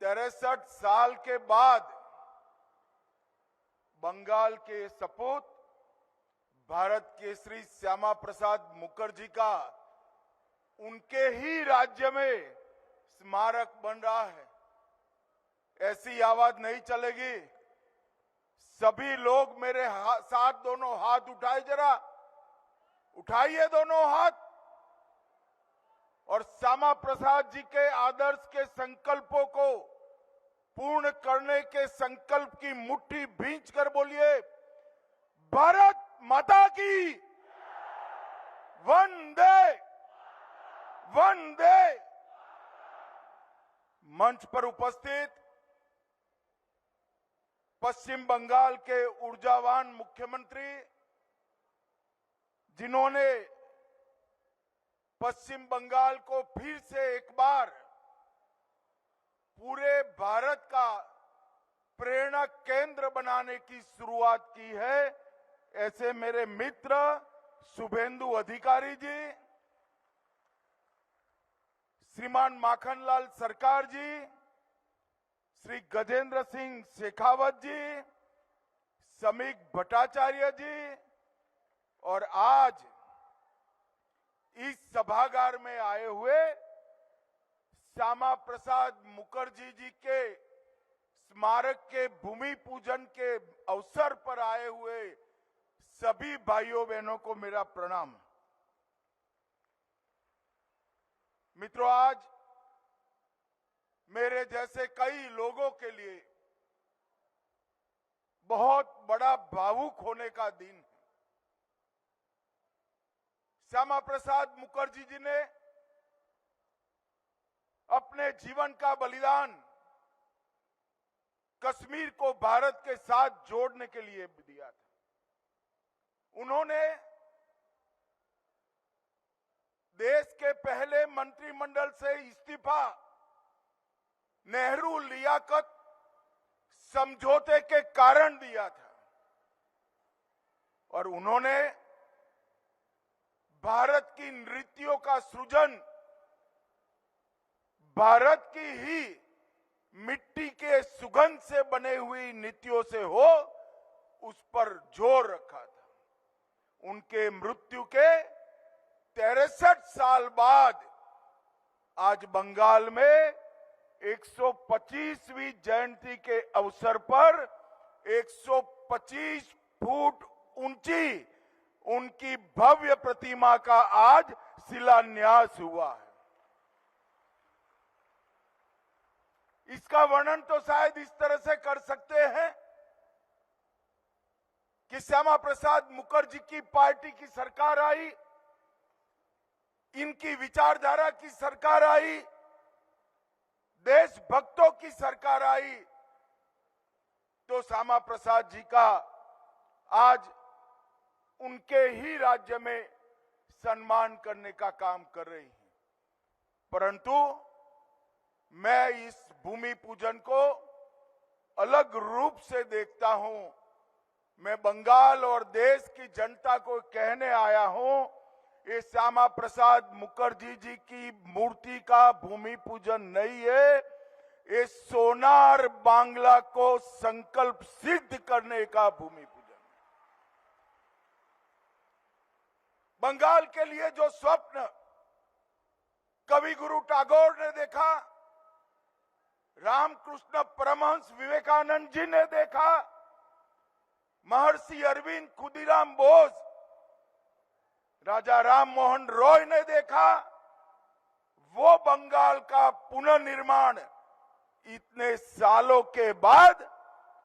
63 साल के बाद बंगाल के सपूत भारत केसरी श्यामा प्रसाद मुखर्जी का उनके ही राज्य में स्मारक बन रहा है। ऐसी आवाज नहीं चलेगी। सभी लोग मेरे साथ दोनों हाथ उठाए, जरा उठाइए दोनों हाथ और श्यामा प्रसाद जी के आदर्श के संकल्पों को पूर्ण करने के संकल्प की मुट्ठी भींच कर बोलिए, भारत माता की वंदे वंदे। मंच पर उपस्थित पश्चिम बंगाल के ऊर्जावान मुख्यमंत्री, जिन्होंने पश्चिम बंगाल को फिर से एक बार पूरे भारत का प्रेरणा केंद्र बनाने की शुरुआत की है, ऐसे मेरे मित्र शुभेंदु अधिकारी जी, श्रीमान माखनलाल सरकार जी, श्री गजेंद्र सिंह शेखावत जी, समीक भट्टाचार्य जी और आज इस सभागार में आए हुए श्यामा प्रसाद मुखर्जी जी के स्मारक के भूमि पूजन के अवसर पर आए हुए सभी भाइयों बहनों को मेरा प्रणाम। मित्रों, आज मेरे जैसे कई लोगों के लिए बहुत बड़ा भावुक होने का दिन है। श्यामा प्रसाद मुखर्जी जी ने अपने जीवन का बलिदान कश्मीर को भारत के साथ जोड़ने के लिए दिया था। उन्होंने देश के पहले मंत्रिमंडल से इस्तीफा नेहरू लियाकत समझौते के कारण दिया था और उन्होंने भारत की नीतियों का सृजन भारत की ही मिट्टी के सुगंध से बने हुई नीतियों से हो, उस पर जोर रखा था। उनके मृत्यु के 63 साल बाद आज बंगाल में 125वीं जयंती के अवसर पर 125 फुट ऊंची उनकी भव्य प्रतिमा का आज शिलान्यास हुआ है। इसका वर्णन तो शायद इस तरह से कर सकते हैं कि श्यामा प्रसाद मुखर्जी की पार्टी की सरकार आई, इनकी विचारधारा की सरकार आई, देशभक्तों की सरकार आई, तो श्यामा प्रसाद जी का आज उनके ही राज्य में सम्मान करने का काम कर रही है। परंतु मैं इस भूमि पूजन को अलग रूप से देखता हूं। मैं बंगाल और देश की जनता को कहने आया हूं, ये श्यामा प्रसाद मुखर्जी जी की मूर्ति का भूमि पूजन नहीं है, ये सोनार बांग्ला को संकल्प सिद्ध करने का भूमि पूजन। बंगाल के लिए जो स्वप्न कवि गुरु टैगोर ने देखा, रामकृष्ण परमहंस विवेकानंद जी ने देखा, महर्षि अरविंद, खुदीराम बोस, राजा राम मोहन रॉय ने देखा, वो बंगाल का पुनर्निर्माण इतने सालों के बाद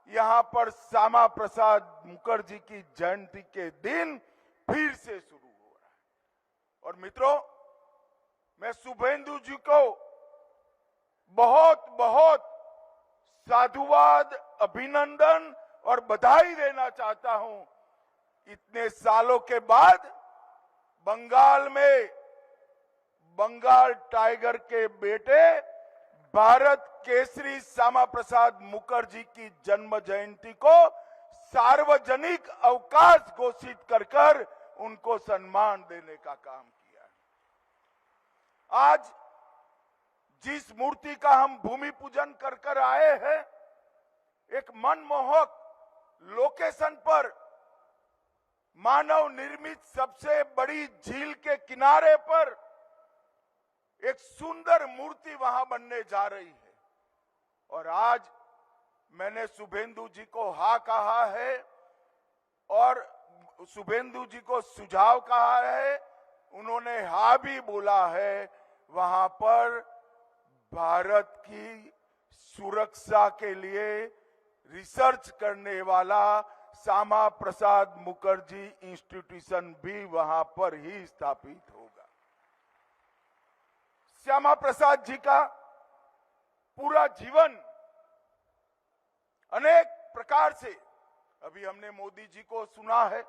यहां पर श्यामा प्रसाद मुखर्जी की जयंती के दिन फिर से शुरू हो रहा है। और मित्रों, मैं शुभेंदु जी को बहुत बहुत साधुवाद, अभिनंदन और बधाई देना चाहता हूं। इतने सालों के बाद बंगाल में बंगाल टाइगर के बेटे भारत केसरी श्यामा प्रसाद मुखर्जी की जन्म जयंती को सार्वजनिक अवकाश घोषित कर उनको सम्मान देने का काम किया। आज जिस मूर्ति का हम भूमि पूजन कर आए हैं एक मनमोहक लोकेशन पर, मानव निर्मित सबसे बड़ी झील के किनारे पर एक सुंदर मूर्ति वहां बनने जा रही है। और आज मैंने शुभेंदु जी को हाँ कहा है और शुभेंदु जी को सुझाव कहा है, उन्होंने हाँ भी बोला है। वहां पर भारत की सुरक्षा के लिए रिसर्च करने वाला श्यामा प्रसाद मुखर्जी इंस्टीट्यूशन भी वहां पर ही स्थापित होगा। श्यामा प्रसाद जी का पूरा जीवन अनेक प्रकार से, अभी हमने मोदी जी को सुना है,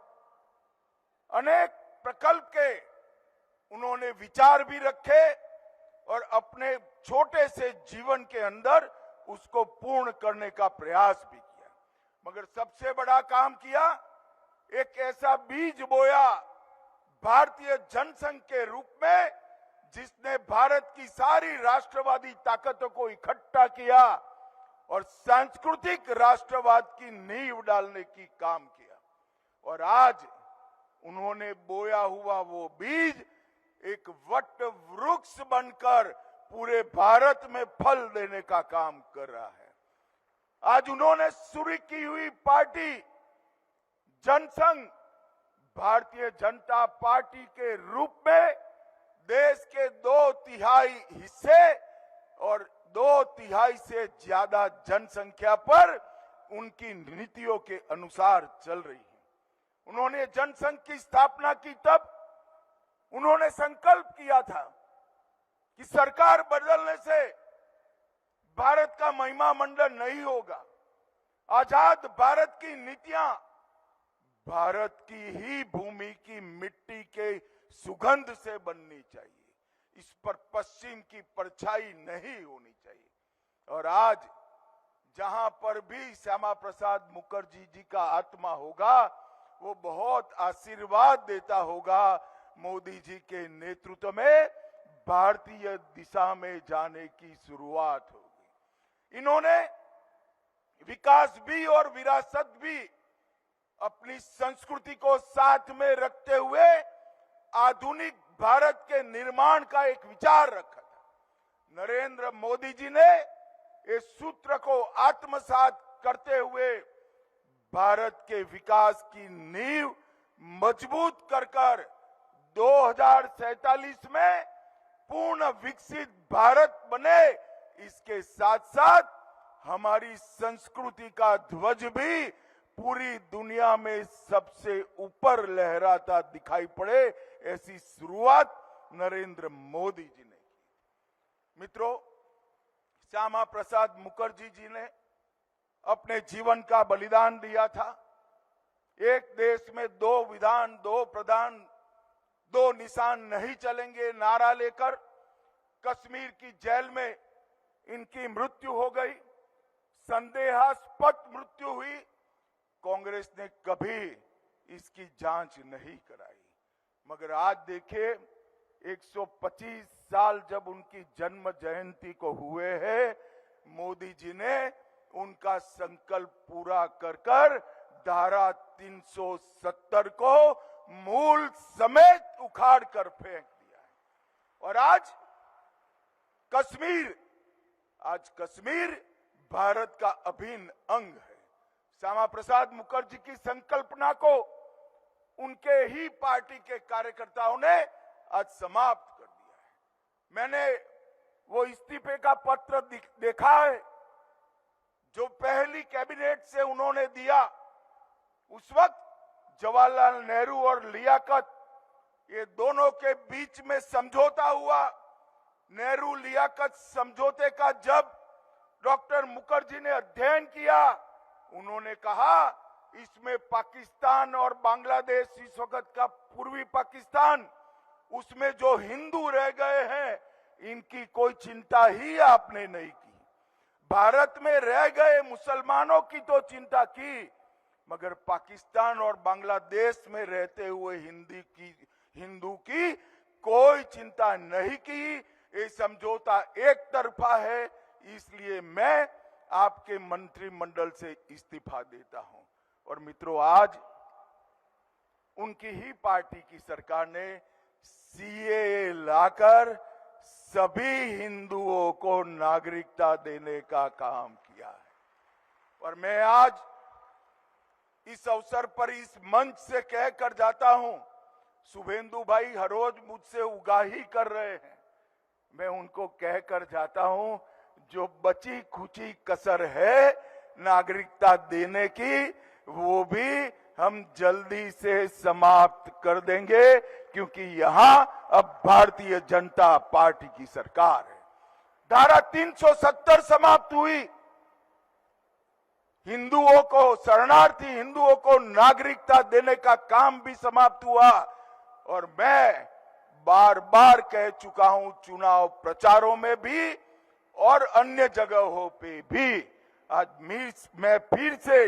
अनेक प्रकल्प के उन्होंने विचार भी रखे और अपने छोटे से जीवन के अंदर उसको पूर्ण करने का प्रयास भी किया। मगर सबसे बड़ा काम किया, एक ऐसा बीज बोया भारतीय जनसंघ के रूप में, जिसने भारत की सारी राष्ट्रवादी ताकतों को इकट्ठा किया और सांस्कृतिक राष्ट्रवाद की नींव डालने की काम किया। और आज उन्होंने बोया हुआ वो बीज एक वट वृक्ष बनकर पूरे भारत में फल देने का काम कर रहा है। आज उन्होंने शुरू की हुई पार्टी जनसंघ, भारतीय जनता पार्टी के रूप में देश के 2/3 हिस्से और 2/3 से ज्यादा जनसंख्या पर उनकी नीतियों के अनुसार चल रही है। उन्होंने जनसंघ की स्थापना की तब उन्होंने संकल्प किया था कि सरकार बदलने से भारत का महिमा मंडन नहीं होगा। आजाद भारत की नीतियां भारत की ही भूमि की मिट्टी के सुगंध से बननी चाहिए, इस पर पश्चिम की परछाई नहीं होनी चाहिए। और आज जहां पर भी श्यामा प्रसाद मुखर्जी जी का आत्मा होगा, वो बहुत आशीर्वाद देता होगा। मोदी जी के नेतृत्व में भारतीय दिशा में जाने की शुरुआत होगी। इन्होंने विकास भी और विरासत भी अपनी संस्कृति को साथ में रखते हुए आधुनिक भारत के निर्माण का एक विचार रखा था। नरेंद्र मोदी जी ने इस सूत्र को आत्मसात करते हुए भारत के विकास की नींव मजबूत कर 2047 में पूर्ण विकसित भारत बने, इसके साथ साथ हमारी संस्कृति का ध्वज भी पूरी दुनिया में सबसे ऊपर लहराता दिखाई पड़े, ऐसी शुरुआत नरेंद्र मोदी जी ने की। मित्रों, श्यामा प्रसाद मुखर्जी जी ने अपने जीवन का बलिदान दिया था। एक देश में 2 विधान 2 प्रधान 2 निशान नहीं चलेंगे नारा लेकर कश्मीर की जेल में इनकी मृत्यु हो गई। संदेहास्पद मृत्यु हुई। कांग्रेस ने कभी इसकी जांच नहीं कराई। मगर आज देखिए 125 साल जब उनकी जन्म जयंती को हुए हैं, मोदी जी ने उनका संकल्प पूरा कर धारा 370 को मूल समेत उखाड़ कर फेंक दिया है। और आज कश्मीर भारत का अभिन्न अंग है। श्यामा प्रसाद मुखर्जी की संकल्पना को उनके ही पार्टी के कार्यकर्ताओं ने आज समाप्त कर दिया है। मैंने वो इस्तीफे का पत्र देखा है जो पहली कैबिनेट से उन्होंने दिया। उस वक्त जवाहरलाल नेहरू और लियाकत, ये दोनों के बीच में समझौता हुआ। नेहरू लियाकत समझौते का जब डॉक्टर मुखर्जी ने अध्ययन किया, उन्होंने कहा इसमें पाकिस्तान और बांग्लादेश, इस वक्त का पूर्वी पाकिस्तान, उसमें जो हिंदू रह गए हैं इनकी कोई चिंता ही आपने नहीं की। भारत में रह गए मुसलमानों की तो चिंता की, मगर पाकिस्तान और बांग्लादेश में रहते हुए हिंदू की कोई चिंता नहीं की। ये समझौता एक तरफा है। इसलिए मैं आपके मंत्रिमंडल से इस्तीफा देता हूं। और मित्रों, आज उनकी ही पार्टी की सरकार ने सीएए लाकर सभी हिंदुओं को नागरिकता देने का काम किया है। और मैं आज इस अवसर पर इस मंच से कहकर जाता हूं, शुभेंदु भाई हर रोज मुझसे उगाही कर रहे हैं, मैं उनको कहकर जाता हूं, जो बची खुची कसर है नागरिकता देने की, वो भी हम जल्दी से समाप्त कर देंगे, क्योंकि यहां अब भारतीय जनता पार्टी की सरकार है। धारा 370 समाप्त हुई, हिंदुओं को, शरणार्थी हिंदुओं को नागरिकता देने का काम भी समाप्त हुआ। और मैं बार बार कह चुका हूं, चुनाव प्रचारों में भी और अन्य जगहों पे भी, आज मैं फिर से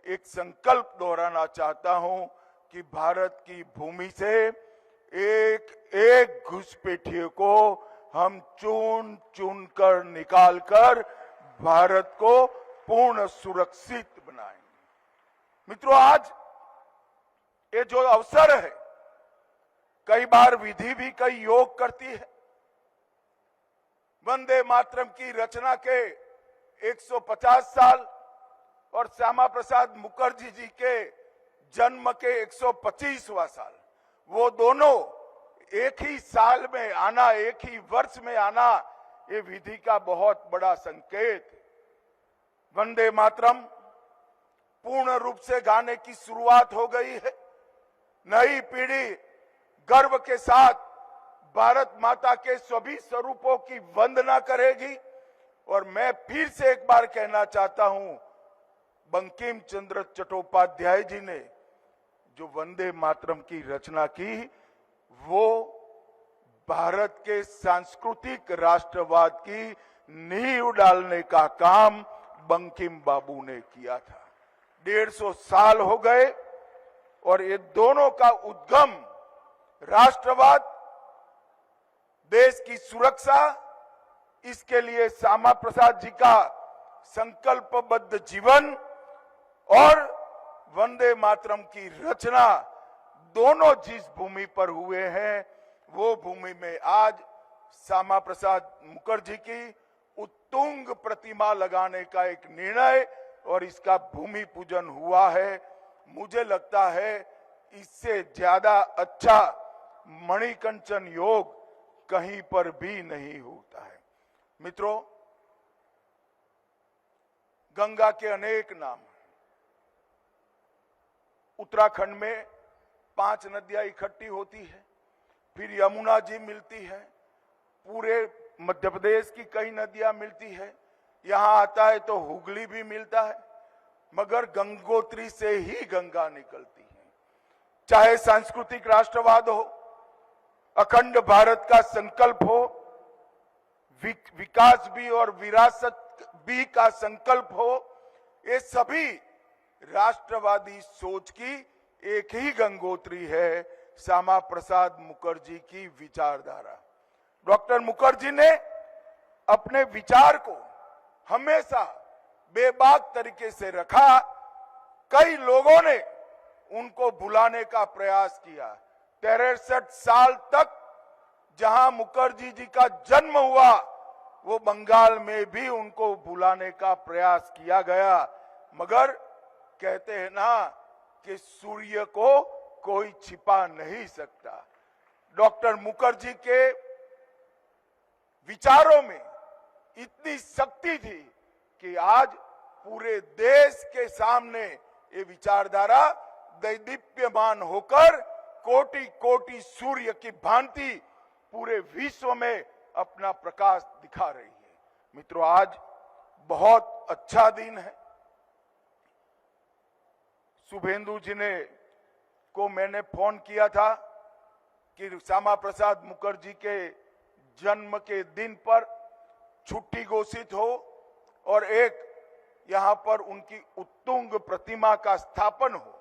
एक संकल्प दोहराना चाहता हूं कि भारत की भूमि से एक एक घुसपैठिए को हम चुन चुन कर निकाल कर भारत को पूर्ण सुरक्षित बनाएंगे। मित्रों, आज ये जो अवसर है, कई बार विधि भी कई योग करती है। वंदे मातरम की रचना के 150 साल और श्यामा प्रसाद मुखर्जी जी के जन्म के 125वां साल, वो दोनों एक ही साल में आना, एक ही वर्ष में आना, ये विधि का बहुत बड़ा संकेत है। वंदे मातरम पूर्ण रूप से गाने की शुरुआत हो गई है। नई पीढ़ी गर्व के साथ भारत माता के सभी स्वरूपों की वंदना करेगी। और मैं फिर से एक बार कहना चाहता हूं, बंकिम चंद्र चट्टोपाध्याय जी ने जो वंदे मातरम की रचना की, वो भारत के सांस्कृतिक राष्ट्रवाद की नींव डालने का काम बंकिम बाबू ने किया था। 150 साल हो गए और ये दोनों का उद्गम राष्ट्रवाद, देश की सुरक्षा, इसके लिए श्यामा प्रसाद जी का संकल्पबद्ध जीवन और वंदे मातरम की रचना, दोनों जिस भूमि पर हुए हैं, वो भूमि में आज श्यामा प्रसाद मुखर्जी की उत्तुंग प्रतिमा लगाने का एक निर्णय और इसका भूमि पूजन हुआ है। मुझे लगता है इससे ज्यादा अच्छा मणिकंचन योग कहीं पर भी नहीं होता है। मित्रों, गंगा के अनेक नाम, उत्तराखंड में 5 नदियां इकट्ठी होती है, फिर यमुना जी मिलती है, पूरे मध्य प्रदेश की कई नदियां मिलती है, यहां आता है तो हुगली भी मिलता है, मगर गंगोत्री से ही गंगा निकलती है। चाहे सांस्कृतिक राष्ट्रवाद हो, अखंड भारत का संकल्प हो, विकास भी और विरासत भी का संकल्प हो, ये सभी राष्ट्रवादी सोच की एक ही गंगोत्री है, श्यामा प्रसाद मुखर्जी की विचारधारा। डॉक्टर मुखर्जी ने अपने विचार को हमेशा बेबाक तरीके से रखा। कई लोगों ने उनको भुलाने का प्रयास किया। 63 साल तक जहां मुखर्जी जी का जन्म हुआ, वो बंगाल में भी उनको भुलाने का प्रयास किया गया, मगर कहते हैं ना कि सूर्य को कोई छिपा नहीं सकता। डॉक्टर मुखर्जी के विचारों में इतनी शक्ति थी कि आज पूरे देश के सामने ये विचारधारा दैदीप्यमान होकर कोटि कोटि सूर्य की भांति पूरे विश्व में अपना प्रकाश दिखा रही है। मित्रों, आज बहुत अच्छा दिन है। शुभेंदु जी ने को मैंने फोन किया था कि श्यामा प्रसाद मुखर्जी के जन्म के दिन पर छुट्टी घोषित हो और एक यहां पर उनकी उत्तुंग प्रतिमा का स्थापन हो।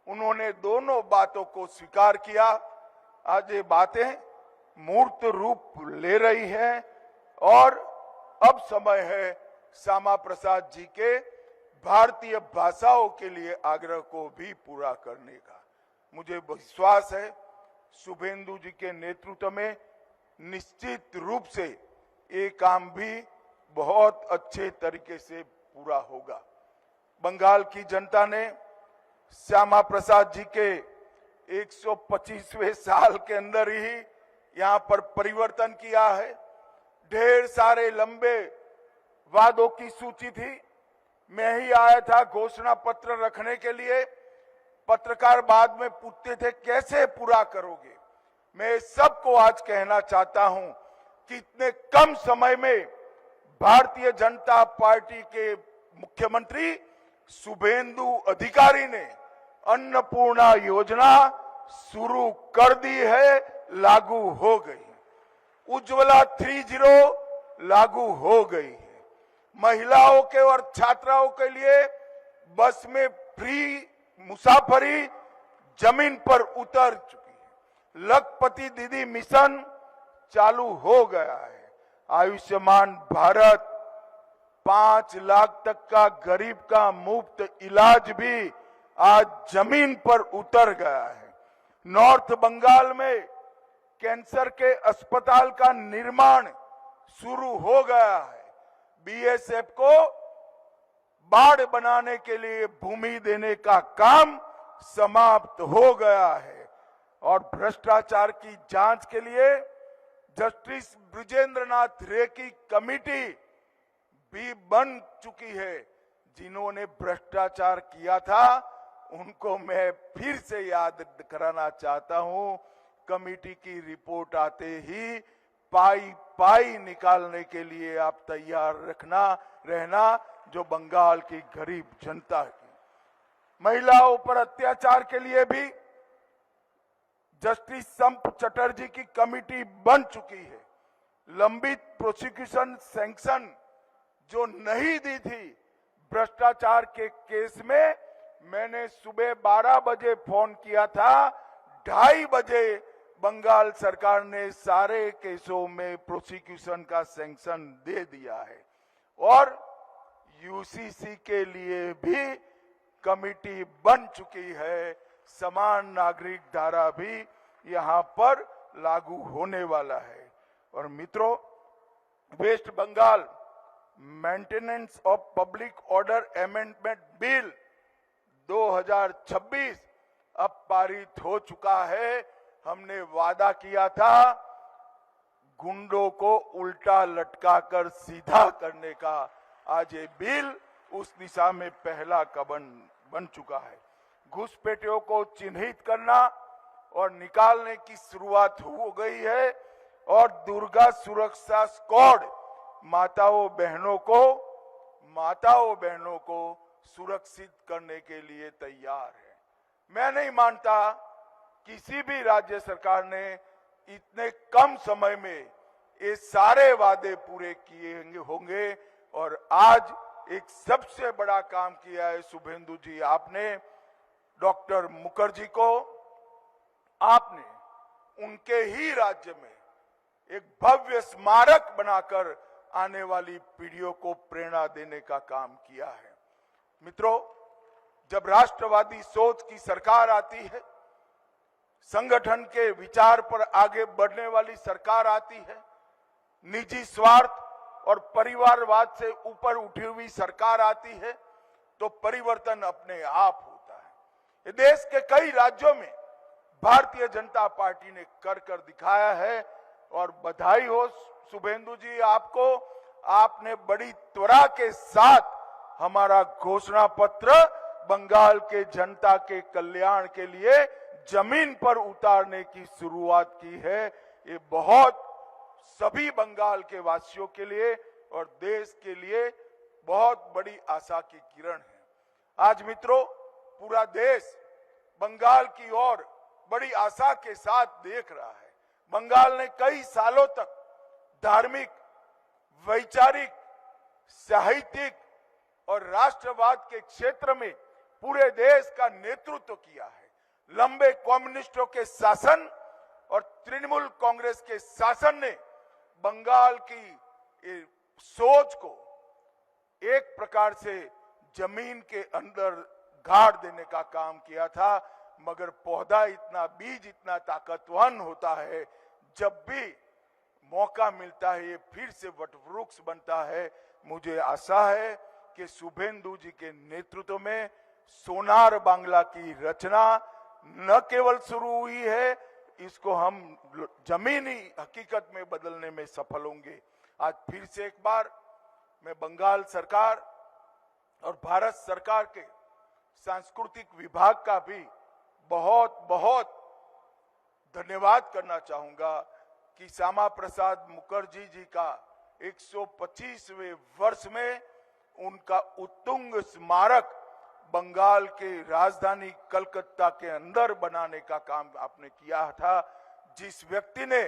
उन्होंने दोनों बातों को स्वीकार किया। आज ये बातें मूर्त रूप ले रही हैं और अब समय है श्यामा प्रसाद जी के भारतीय भाषाओं के लिए आग्रह को भी पूरा करने का। मुझे विश्वास है शुभेंदु जी के नेतृत्व में निश्चित रूप से ये काम भी बहुत अच्छे तरीके से पूरा होगा। बंगाल की जनता ने श्यामा प्रसाद जी के 125वें साल के अंदर ही यहाँ पर परिवर्तन किया है। ढेर सारे लंबे वादों की सूची थी। मैं ही आया था घोषणा पत्र रखने के लिए। पत्रकार बाद में पूछते थे कैसे पूरा करोगे। मैं सबको आज कहना चाहता हूं कि इतने कम समय में भारतीय जनता पार्टी के मुख्यमंत्री शुभेंदु अधिकारी ने अन्नपूर्णा योजना शुरू कर दी है, लागू हो गई। उज्ज्वला 30 लागू हो गई है। महिलाओं के और छात्राओं के लिए बस में फ्री मुसाफरी जमीन पर उतर चुकी है। लखपति दीदी मिशन चालू हो गया है। आयुष्मान भारत 5 लाख तक का गरीब का मुफ्त इलाज भी आज जमीन पर उतर गया है। नॉर्थ बंगाल में कैंसर के अस्पताल का निर्माण शुरू हो गया है। बीएसएफ को बाढ़ बनाने के लिए भूमि देने का काम समाप्त हो गया है और भ्रष्टाचार की जांच के लिए जस्टिस ब्रिजेंद्रनाथ रे की कमेटी भी बन चुकी है। जिन्होंने भ्रष्टाचार किया था उनको मैं फिर से याद कराना चाहता हूं। कमेटी की रिपोर्ट आते ही पाई पाई निकालने के लिए आप तैयार रहना जो बंगाल की गरीब जनता की। महिलाओं पर अत्याचार के लिए भी जस्टिस संप चटर्जी की कमेटी बन चुकी है। लंबित प्रोसिक्यूशन सैंक्शन जो नहीं दी थी भ्रष्टाचार के केस में, मैंने सुबह 12 बजे फोन किया था, 2:30 बजे बंगाल सरकार ने सारे केसों में प्रोसिक्यूशन का सैंक्शन दे दिया है और यूसीसी के लिए भी कमेटी बन चुकी है। समान नागरिक धारा भी यहां पर लागू होने वाला है। और मित्रों, West Bengal maintenance of public order amendment bill 2026 अब पारित हो चुका है। हमने वादा किया था गुंडों को उल्टा लटकाकर सीधा करने का। आज ये बिल उस दिशा में पहला कदम बन चुका है। घुसपैठियों को चिन्हित करना और निकालने की शुरुआत हो गई है और दुर्गा सुरक्षा स्क्वाड माताओं बहनों को सुरक्षित करने के लिए तैयार है। मैं नहीं मानता किसी भी राज्य सरकार ने इतने कम समय में ये सारे वादे पूरे किए होंगे और आज एक सबसे बड़ा काम किया है शुभेंदु जी। आपने डॉक्टर मुखर्जी को आपने उनके ही राज्य में एक भव्य स्मारक बनाकर आने वाली पीढ़ियों को प्रेरणा देने का काम किया है। मित्रों, जब राष्ट्रवादी सोच की सरकार आती है, संगठन के विचार पर आगे बढ़ने वाली सरकार आती है, निजी स्वार्थ और परिवारवाद से ऊपर उठी हुई सरकार आती है, तो परिवर्तन अपने आप होता है। ये देश के कई राज्यों में भारतीय जनता पार्टी ने कर दिखाया है और बधाई हो शुभेंदु जी आपको। आपने बड़ी त्वरा के साथ हमारा घोषणा पत्र बंगाल के जनता के कल्याण के लिए जमीन पर उतारने की शुरुआत की है। ये बहुत सभी बंगाल के वासियों के लिए और देश के लिए बहुत बड़ी आशा की किरण है। आज मित्रों, पूरा देश बंगाल की ओर बड़ी आशा के साथ देख रहा है। बंगाल ने कई सालों तक धार्मिक, वैचारिक, साहित्यिक और राष्ट्रवाद के क्षेत्र में पूरे देश का नेतृत्व किया है। लंबे कम्युनिस्टों के शासन और तृणमूल कांग्रेस के शासन ने बंगाल की सोच को एक प्रकार से जमीन के अंदर गाड़ देने का काम किया था, मगर पौधा इतना, बीज इतना ताकतवान होता है, जब भी मौका मिलता है ये फिर से वटवृक्ष बनता है। मुझे आशा है कि शुभेंदु जी के नेतृत्व में सोनार बांग्ला की रचना न केवल शुरू हुई है, इसको हम जमीनी हकीकत में बदलने में सफल होंगे। आज फिर से एक बार मैं बंगाल सरकार और भारत सरकार के सांस्कृतिक विभाग का भी बहुत बहुत धन्यवाद करना चाहूंगा कि श्यामा प्रसाद मुखर्जी जी का 125वें वर्ष में उनका उत्तुंग स्मारक बंगाल के राजधानी कलकत्ता के अंदर बनाने का काम आपने किया था। जिस व्यक्ति ने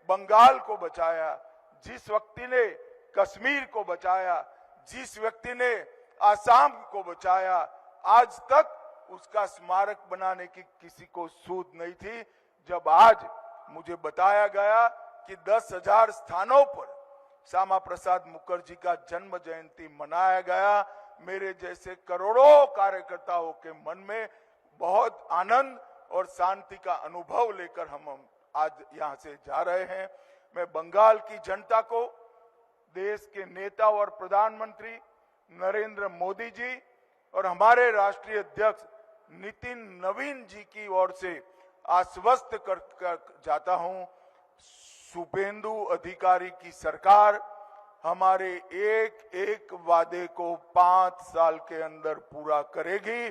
बंगाल को बचाया, जिस व्यक्ति ने कश्मीर को बचाया, जिस व्यक्ति ने आसाम को बचाया, आज तक उसका स्मारक बनाने की किसी को सूझ नहीं थी। जब आज मुझे बताया गया कि 10,000 स्थानों पर श्यामा प्रसाद मुखर्जी का जन्म जयंती मनाया गया, मेरे जैसे करोड़ों कार्यकर्ताओं के मन में बहुत आनंद और शांति का अनुभव लेकर हम आज यहां से जा रहे हैं। मैं बंगाल की जनता को, देश के नेता और प्रधानमंत्री नरेंद्र मोदी जी और हमारे राष्ट्रीय अध्यक्ष नितिन नवीन जी की ओर से आश्वस्त कर जाता हूं, शुभेंदु अधिकारी की सरकार हमारे एक एक वादे को 5 साल के अंदर पूरा करेगी।